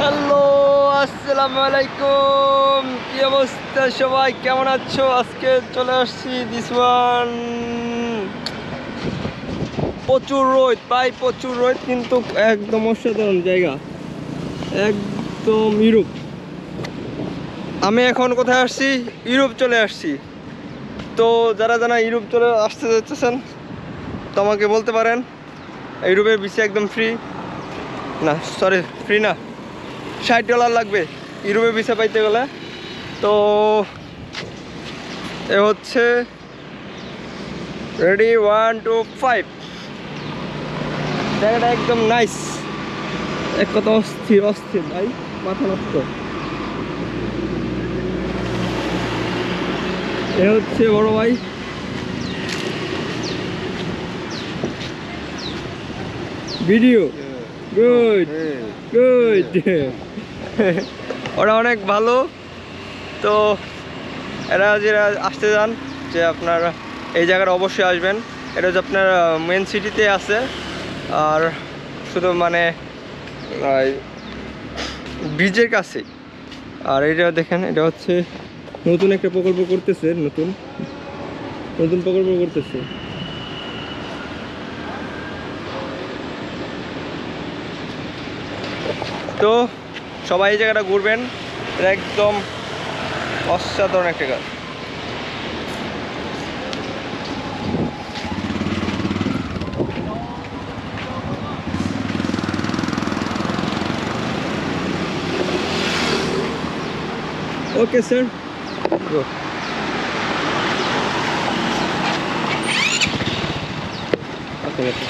Hello, আসসালামু আলাইকুম। কি অবস্থা সবাই, কেমন আছো? আজকে চলে আসছি দিসওয়ান। প্রচুর রোদ, প্রচুর রোদ, কিন্তু একদম অসাধারণ জায়গা, একদম ইউরোপ। আমি এখন কোথায় আসছি? ইউরোপ চলে আসছি। তো যারা যারা ইউরোপ চলে আসতে যাচ্ছেন তো আমাকে বলতে পারেন। ইউরোপের ভিসা একদম ফ্রি, না সরি ফ্রি না, $60 লাগবে ইউরোপে ভিসা পাইতে গেলে। তো এ হচ্ছে রেডি 1 2 5। জায়গাটা একদম নাইস, এক কথা অস্থির অস্থির ভাই, মাথা নষ্ট। এ হচ্ছে বড় ভাই, ভিডিও গুড গুড। ওরা অনেক ভালো। তো এরা যারা আসতে যান, যে আপনারা এই জায়গাটা অবশ্যই আসবেন। এটা হচ্ছে আপনার মেন সিটিতে আছে, আর শুধু মানে ব্রিজের কাছে। আর এটা দেখেন, এটা হচ্ছে নতুন একটা প্রকল্প করতেছে, নতুন প্রকল্প করতেছে। তো সবাই এই জায়গাটা ঘুরবেন, এটা একদম অসাধারণ একটা কাজ। Okay sir, go. Okay okay.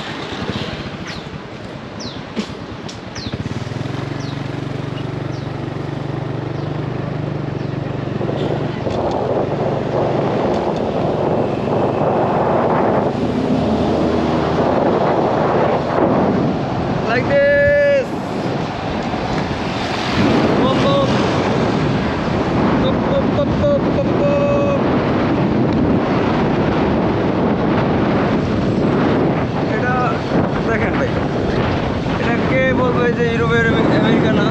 Like this. Boom, boom. Boom, boom, boom, boom, boom, boom. এটা দেখেন ভাই, এটাকে বলবো যে ইউরোপের আমেরিকা না।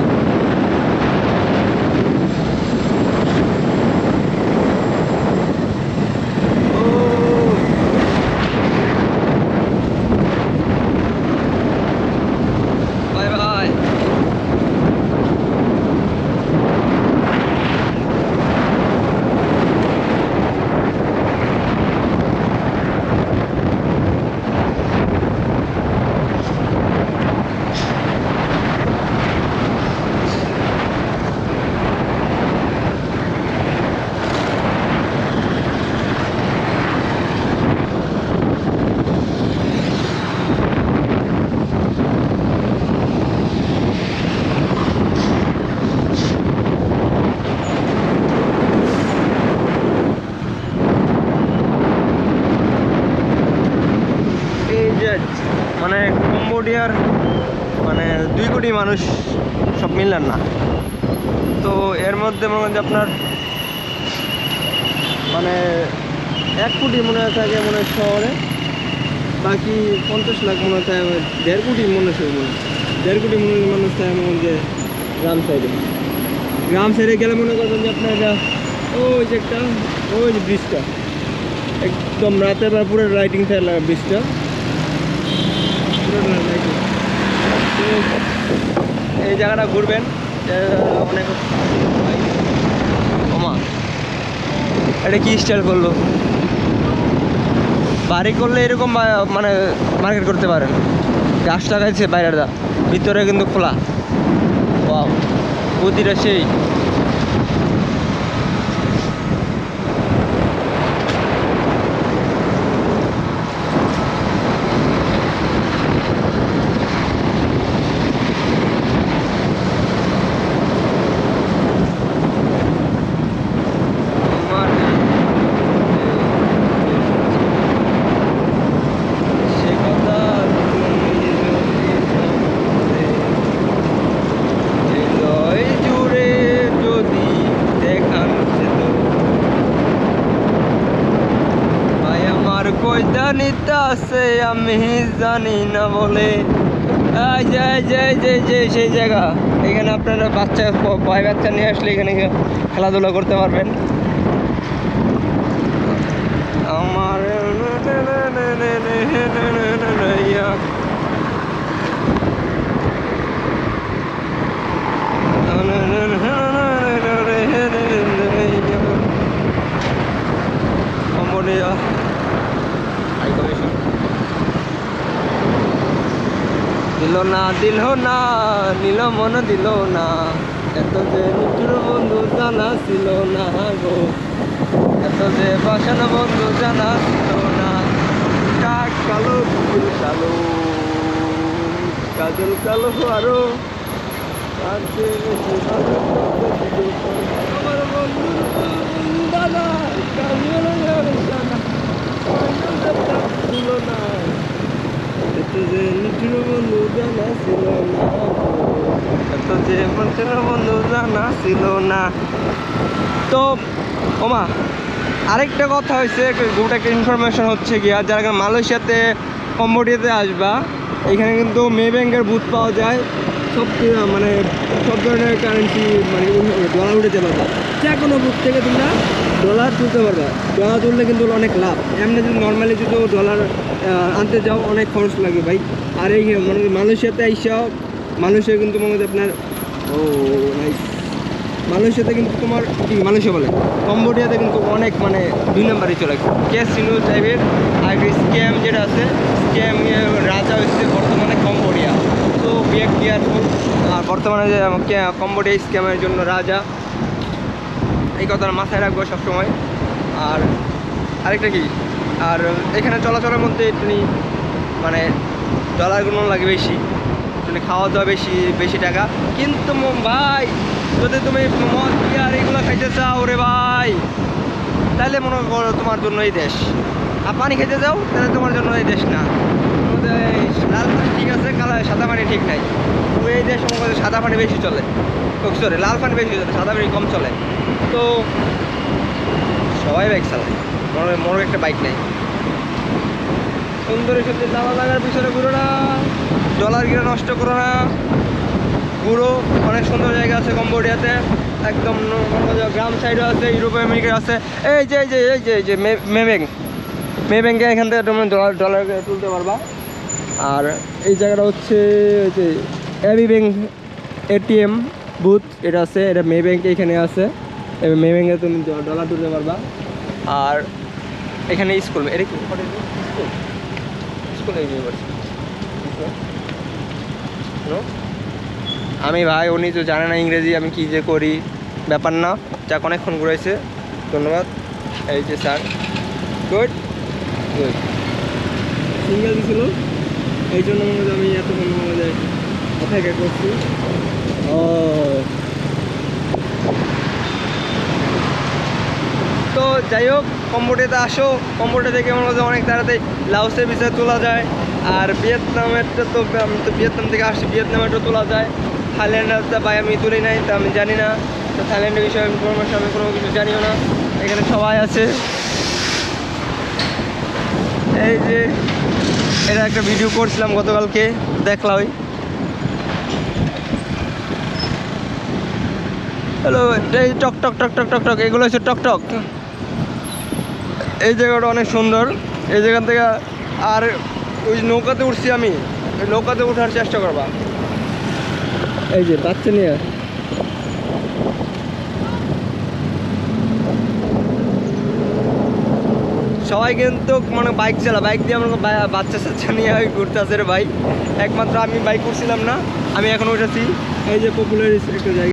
Bye bye. মানে কম্বোডিয়ার মানে 2 কোটি মানুষ সব মিললেন না। তো এর মধ্যে মনে হয় যে আপনার মানে 1 কোটি মনে হয় থাকে মনে হয় শহরে, বাকি 50 লাখ মনে হয় 1.5 কোটি মানুষ, মনে 1.5 কোটি মানুষ থাকে মনে যে গ্রাম সাইডে গেলে মনে করবেন যে আপনার ওই যে একটা ওই যে ব্রিজটা একদম রাতের বেলা পুরো লাইটিং থাকে ব্রিজটা। এই জায়গাটা ঘুরবেন, অনেক। ওমা, এটা কি স্টাইল করলো! বাড়ি করলে এরকম মানে মার্কেট করতে পারেন। গাছ লাগাইছে বাইরের দা, ভিতরে কিন্তু খোলা। ওয়াও, বুদ্ধিটা সেই। কই জানিতে আছে আমি জানি না বলে এই যে এই যে এই যে এই যে সেই জায়গা, এখানে আপনারা বাচ্চা বয় বাচ্চা নিয়ে আসলে এখানে খেলাধুলা করতে পারবেন। আমার দিল না দিল না নিল মন দিল না, এত যে নিঠুর বন্ধু জানা ছিল না গো, এত যে বাসানো বন্ধু জানা ছিল না। কাক কালো কুকুর কালো, কাজল কালো আরো, আমার বন্ধু দাদা কাজল ছিল না, এত যে নিঠুর বন্ধু জানা ছিল না, এত যে নিঠুর বন্ধু জানা ছিল না। তো ওমা আরেকটা কথা হয়েছে, গোটা একটা ইনফরমেশন হচ্ছে গিয়া, যারা মালয়েশিয়াতে কম্বোডিয়াতে আসবা, এখানে কিন্তু মে ব্যাংকের বুথ পাওয়া যায়। সব মানে সব ধরনের কারেন্সি মানে ডলার উঠাতে পারবা, যে কোনো বুথ থেকে তোমরা ডলার তুলতে পারবা। ডলার তুললে কিন্তু অনেক লাভ। এমনি যদি নর্মালি যদি ডলার আনতে যাও অনেক খরচ লাগে ভাই। আর এই মানে মালয়েশিয়াতে আইসাও, মালয়েশিয়া কিন্তু মনে হয় আপনার নাইস, মালয়েশিয়াতে কিন্তু তোমার কি মালয়েশিয়া বলে, কম্বোডিয়াতে কিন্তু অনেক মানে 2 নম্বরই চলে ক্যাসিনো টাইপের। আর স্ক্যাম যেটা আছে, স্ক্যাম রাজা হচ্ছে বর্তমানে কম্বোডিয়া। তো বিয়ে কেয়ারফুল, আর বর্তমানে যে কম্বোডিয়া স্ক্যামের জন্য রাজা, এই কথাটা মাথায় রাখবো সবসময়। আর আরেকটা কি, আর এখানে চলাচলের মধ্যে তুমি মানে ডলারগুলো লাগে বেশি, মানে খাওয়া দাওয়া বেশি বেশি টাকা। কিন্তু ভাই যদি তুমি মদ বিয়ার এগুলো খাইতে চাও রে ভাই, তাহলে মনে করো তোমার জন্য এই দেশ। আর পানি খেতে যাও তাহলে তোমার জন্য এই দেশ না। লাল পানি ঠিক আছে, সাদা পানি ঠিক নাই। তো এই দেশ মনে করো সাদা পানি বেশি চলে, সরি লাল পানি বেশি চলে, সাদা পানি কম চলে। তো সবাই বাইক চালায়, মনে একটা বাইক নেই। সুন্দরী সুন্দর জামা লাগার পিছনে ঘুরো না, ডলার গিয়ে নষ্ট করো না, ঘুরো। অনেক সুন্দর জায়গা আছে কম্বোডিয়াতে, একদম গ্রাম সাইডও আছে, ইউরোপ আমেরিকা আছে। এই যে এই যে এই যে এই যে মে ব্যাংকে এখান থেকে তুমি ডলার তুলতে পারবা। আর এই জায়গাটা হচ্ছে যে এবি ব্যাংক এটিএম বুথ, এটা আছে, এটা মে ব্যাংকে এখানে আছে। এবার মে ব্যাংকে তুমি ডলার তুলতে পারবা। আর এখানে স্কুল, এটা কি স্কুল ইউনিভার্সিটি। আমি ভাই উনি তো জানে না ইংরেজি, আমি কি যে করি ব্যাপার না। যাক অনেকক্ষণ ঘুরাইছে, ধন্যবাদ। এই যে স্যার, গুড গুড সিঙ্গেল দিছিল, এই জন্য মনে হয় আমি এতক্ষণ মনে হয় অপেক্ষা করছি। ও তো যাই হোক, কম্বোডিয়াতে আসো। কম্বোডিয়া থেকে মনে হয় অনেক তাড়াতাড়ি লাওসের বিষয় তোলা যায়। আর ভিয়েতনামেরটা তো আমি তো ভিয়েতনাম থেকে আসছি, ভিয়েতনামেরটা তোলা যায়। থাইল্যান্ডেরটা ভাই আমি তুলি নাই, তা আমি জানি না। তো থাইল্যান্ডের বিষয়ে ইনফরমেশন আমি কোনো কিছু জানিও না। এখানে সবাই আছে। এই যে এটা একটা ভিডিও করছিলাম গতকালকে, দেখলাম। ওই হ্যালো, এই টক টক টক টক টক টক, এগুলো হচ্ছে টক টক। এই জায়গাটা অনেক সুন্দর, এই জায়গা থেকে। আর ওই নৌকাতে উঠছি আমি, ওই নৌকাতে ওঠার চেষ্টা করবা। এই যে বাচ্চা নিয়ে সবাই কিন্তু মানে বাইক বাইক দিয়ে আমরা বাচ্চা সাচ্চা নিয়ে ঘুরতে আসে রে ভাই। একমাত্র আমি বাইক করছিলাম না, আমি এখন উঠেছি। এই যে পপুলার একটা জায়গা।